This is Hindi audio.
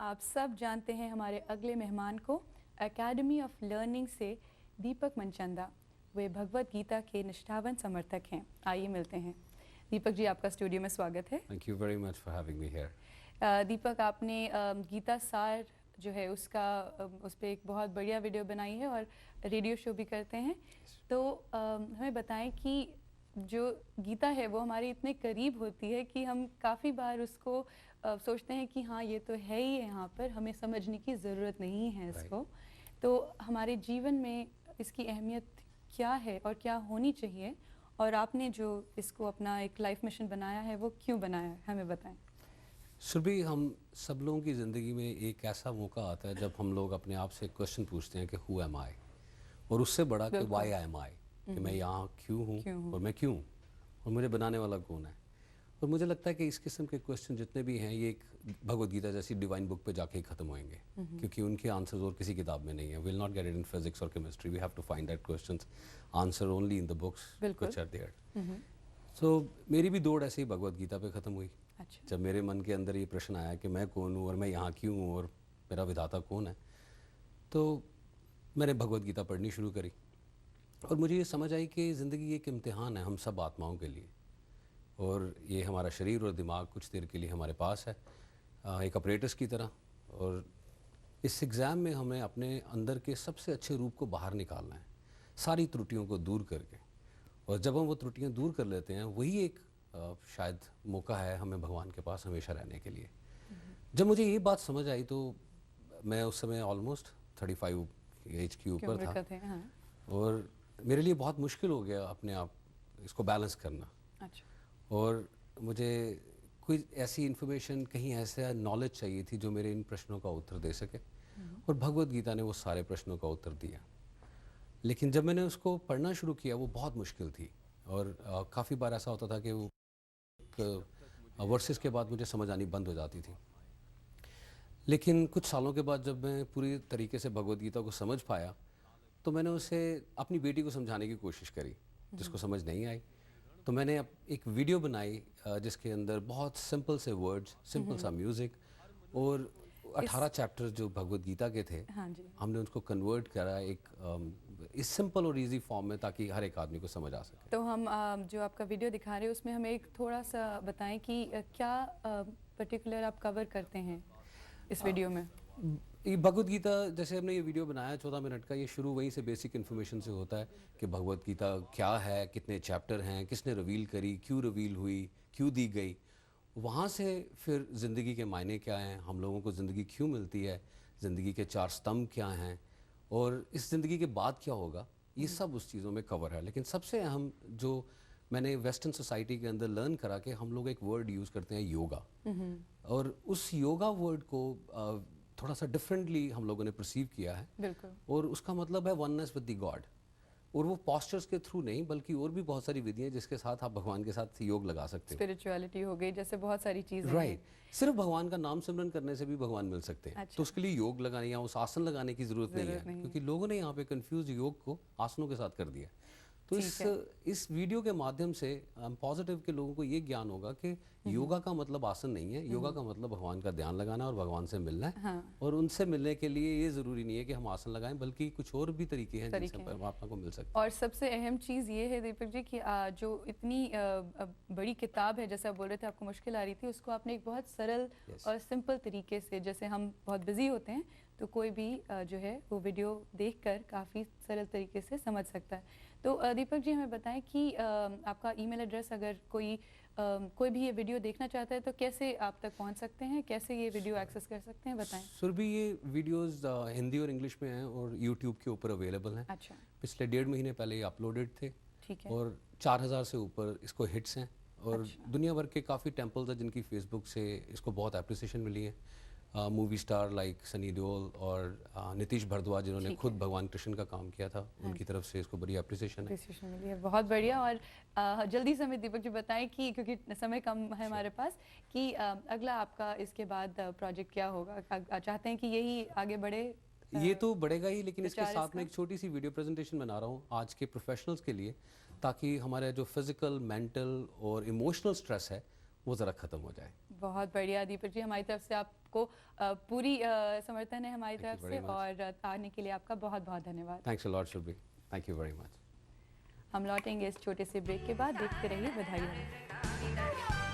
आप सब जानते हैं हमारे अगले मेहमान को एकेडमी ऑफ लर्निंग से दीपक मनचंदा। वे भगवत गीता के निष्ठावान समर्थक हैं। आइए मिलते हैं। दीपक जी, आपका स्टूडियो में स्वागत है। Thank you very much for having me here. Deepak, आपने गीता सार जो है उसका उस पर एक बहुत बढ़िया वीडियो बनाई है और रेडियो शो भी करते हैं। तो हमें बताएं कि जो गीता है वो हमारे इतने करीब होती है कि हम काफ़ी बार उसको सोचते हैं कि हाँ ये तो है ही यहाँ पर, हमें समझने की ज़रूरत नहीं है इसको। तो हमारे जीवन में इसकी अहमियत क्या है और क्या होनी चाहिए, और आपने जो इसको अपना एक लाइफ मिशन बनाया है वो क्यों बनाया है, हमें बताएं। सुरभि, हम सब लोगों की ज़िंदगी में एक ऐसा मौका आता है जब हम लोग अपने आप से क्वेश्चन पूछते हैं कि हु एम आई, और उससे बड़ा कि वाई एम आई, कि मैं यहाँ क्यों हूँ और मैं क्यों, और मुझे बनाने वाला कौन है। और मुझे लगता है कि इस किस्म के क्वेश्चन जितने भी हैं ये एक भगवत गीता जैसी डिवाइन बुक पे जाके ही ख़त्म होंगे, क्योंकि उनके आंसर्स और किसी किताब में नहीं है। Will not get it in physics और chemistry, we have to find that questions answer only in the books which are there. So मेरी भी दौड़ ऐसे ही भगवत गीता पे ख़त्म हुई। अच्छा। जब मेरे मन के अंदर ये प्रश्न आया कि मैं कौन हूँ और मैं यहाँ क्यों हूँ और मेरा विधाता कौन है, तो मैंने भगवत गीता पढ़नी शुरू करी और मुझे ये समझ आई कि ज़िंदगी एक इम्तिहान है हम सब आत्माओं के लिए, और ये हमारा शरीर और दिमाग कुछ देर के लिए हमारे पास है एक ऑपरेटर्स की तरह, और इस एग्ज़ाम में हमें अपने अंदर के सबसे अच्छे रूप को बाहर निकालना है, सारी त्रुटियों को दूर करके। और जब हम वो त्रुटियां दूर कर लेते हैं वही एक शायद मौका है हमें भगवान के पास हमेशा रहने के लिए। जब मुझे ये बात समझ आई तो मैं उस समय ऑलमोस्ट 35 एज के ऊपर था। हाँ। और मेरे लिए बहुत मुश्किल हो गया अपने आप इसको बैलेंस करना। अच्छा। और मुझे कोई ऐसी इन्फॉर्मेशन, कहीं ऐसा नॉलेज चाहिए थी जो मेरे इन प्रश्नों का उत्तर दे सके, और भगवत गीता ने वो सारे प्रश्नों का उत्तर दिया। लेकिन जब मैंने उसको पढ़ना शुरू किया वो बहुत मुश्किल थी, और काफ़ी बार ऐसा होता था कि वो वर्सेस के बाद मुझे समझ आनी बंद हो जाती थी। लेकिन कुछ सालों के बाद जब मैं पूरी तरीके से भगवत गीता को समझ पाया तो मैंने उसे अपनी बेटी को समझाने की कोशिश करी, जिसको समझ नहीं आई। तो मैंने एक वीडियो बनाई जिसके अंदर बहुत सिंपल से वर्ड्स, सिंपल सा म्यूज़िक और 18 चैप्टर्स जो भगवत गीता के थे, हाँ जी। हमने उसको कन्वर्ट करा एक इस सिंपल और इजी फॉर्म में, ताकि हर एक आदमी को समझ आ सके। तो हम जो आपका वीडियो दिखा रहे हैं उसमें हमें एक थोड़ा सा बताएं कि क्या पर्टिकुलर आप कवर करते हैं इस वीडियो में। ये भगवत गीता, जैसे हमने ये वीडियो बनाया 14 मिनट का, ये शुरू वहीं से बेसिक इन्फॉर्मेशन से होता है कि भगवत गीता क्या है, कितने चैप्टर हैं, किसने रिवील करी, क्यों रिवील हुई, क्यों दी गई। वहाँ से फिर ज़िंदगी के मायने क्या हैं, हम लोगों को ज़िंदगी क्यों मिलती है, ज़िंदगी के 4 स्तंभ क्या हैं, और इस ज़िंदगी के बाद क्या होगा, ये सब उस चीज़ों में कवर है। लेकिन सबसे अहम जो मैंने वेस्टर्न सोसाइटी के अंदर लर्न करा कि हम लोग एक वर्ड यूज़ करते हैं योगा, और उस योगा वर्ड को थोड़ा सा डिफरेंटली हम लोगों ने परसीव किया है। बिल्कुल। और उसका मतलब है वननेस विद द गॉड, और वो पॉस्चर्स के थ्रू नहीं बल्कि और भी बहुत सारी विधियां जिसके साथ आप भगवान के साथ योग लगा सकते हैं। स्पिरिचुअलिटी हो गई, जैसे बहुत सारी चीज़ें राइट। सिर्फ भगवान का नाम सिमरन करने से भी भगवान मिल सकते हैं। अच्छा। तो उसके लिए योग लगाने या उस आसन लगाने की ज़रूरत नहीं है, क्योंकि लोगों ने यहाँ पे कंफ्यूज योग को आसनों के साथ कर दिया। तो इस वीडियो के माध्यम से पॉजिटिव के लोगों को ये ज्ञान होगा कि योगा का मतलब आसन नहीं है, योगा का मतलब भगवान का ध्यान लगाना और भगवान से मिलना है। हाँ। और उनसे मिलने के लिए ये ज़रूरी नहीं है कि हम आसन लगाएं, बल्कि कुछ और भी तरीके हैं जिनसे परमात्मा को मिल सकते हैं। और सबसे अहम चीज़ ये है दीपक जी कि जो इतनी बड़ी किताब है, जैसे आप बोल रहे थे आपको मुश्किल आ रही थी, उसको आपने एक बहुत सरल और सिंपल तरीके से, जैसे हम बहुत बिजी होते हैं तो कोई भी जो है वो वीडियो देखकर काफ़ी सरल तरीके से समझ सकता है। तो दीपक जी हमें बताएं कि आपका ईमेल एड्रेस, अगर कोई भी ये वीडियो देखना चाहता है तो कैसे आप तक पहुंच सकते हैं, कैसे ये वीडियो एक्सेस कर सकते हैं, बताएं। सुरभि, ये वीडियोस हिंदी और इंग्लिश में हैं और यूट्यूब के ऊपर अवेलेबल हैं। अच्छा। पिछले 1.5 महीने पहले ये अपलोडेड थे। ठीक है। और 4000 से ऊपर इसको हिट्स हैं, और अच्छा। दुनिया भर के काफ़ी टेम्पल्स हैं जिनकी फेसबुक से इसको बहुत एप्रिसिएशन मिली है। Movie star like Sunny Deol और नीतीश भारद्वाज, जिन्होंने खुद भगवान कृष्ण का काम किया था, उनकी तरफ से इसको बड़ी एप्रिसिएशन मिली है। बहुत बढ़िया। और जल्दी से हमें दीपक जी बताएं कि क्योंकि समय कम है हमारे पास, कि अगला आपका इसके बाद प्रोजेक्ट क्या होगा, चाहते हैं कि यही आगे बढ़े? ये तो बढ़ेगा ही, लेकिन इसके साथ में एक छोटी सी वीडियो प्रेजेंटेशन बना रहा हूँ आज के प्रोफेशनल्स के लिए, ताकि हमारे जो फिजिकल, मेंटल और इमोशनल स्ट्रेस है वो ज़रा ख़त्म हो जाए। बहुत बढ़िया दीपक जी, हमारी तरफ से आप आपको पूरी समर्थन है हमारी Thank you तरफ very से much. और आने के लिए आपका बहुत बहुत धन्यवाद। Thanks a lot Shubhi, thank you very much. हम लौटेंगे इस छोटे से ब्रेक के बाद, देखते रहिए बधाई हो।